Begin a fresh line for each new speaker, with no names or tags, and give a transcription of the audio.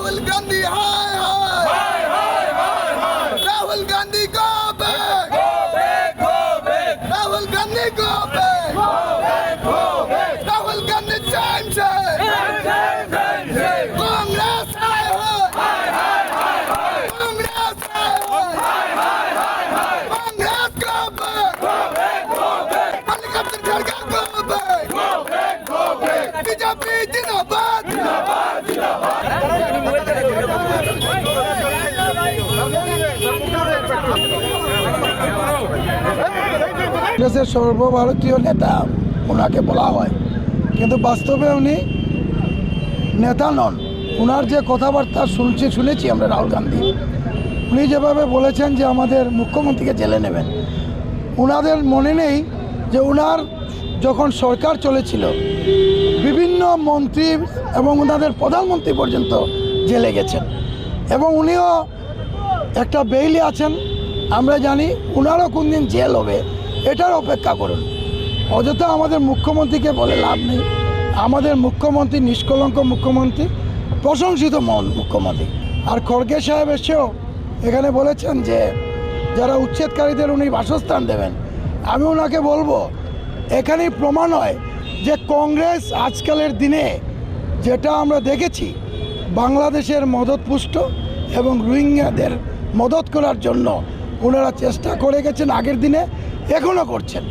Rahul Gandhi, hi, hi. Rahul Gandhi, go back. Rahul Gandhi, go back. Rahul Gandhi, time change. Congress, hi, hi. Congress, hi, hi. Congress, go back. Mallikarjun Kharge, go back. BJP, Jindabad.
কংগ্রেসের সর্বভারতীয় নেতা ওনাকে বলা হয়, কিন্তু বাস্তবে উনি নেতা নন। ওনার যে কথাবার্তা শুনেছি আমরা রাহুল গান্ধী, উনি যেভাবে বলেছেন যে আমাদের মুখ্যমন্ত্রীকে জেলে নেবেন, ওনাদের মনে নেই যে ওনার যখন সরকার চলেছিল বিভিন্ন মন্ত্রী এবং ওনাদের প্রধানমন্ত্রী পর্যন্ত জেলে গেছেন এবং উনিও একটা বেইলে আছেন। আমরা জানি ওনারও কোন দিন জেল হবে, এটার অপেক্ষা করুন। অযথা আমাদের মুখ্যমন্ত্রীকে বলে লাভ নেই। আমাদের মুখ্যমন্ত্রী নিষ্কলঙ্ক মুখ্যমন্ত্রী, প্রশংসিত মুখ্যমন্ত্রী। আর খড়গে সাহেব এসেও এখানে বলেছেন যে যারা উচ্ছেদকারীদের উনি বাসস্থান দেবেন। আমি ওনাকে বলবো এখানেই প্রমাণ হয় যে কংগ্রেস আজকালের দিনে যেটা আমরা দেখেছি বাংলাদেশের মদতপুষ্ট এবং রোহিঙ্গাদের মদত করার জন্য ওনারা চেষ্টা করে গেছেন আগের দিনে, এখনও করছেন।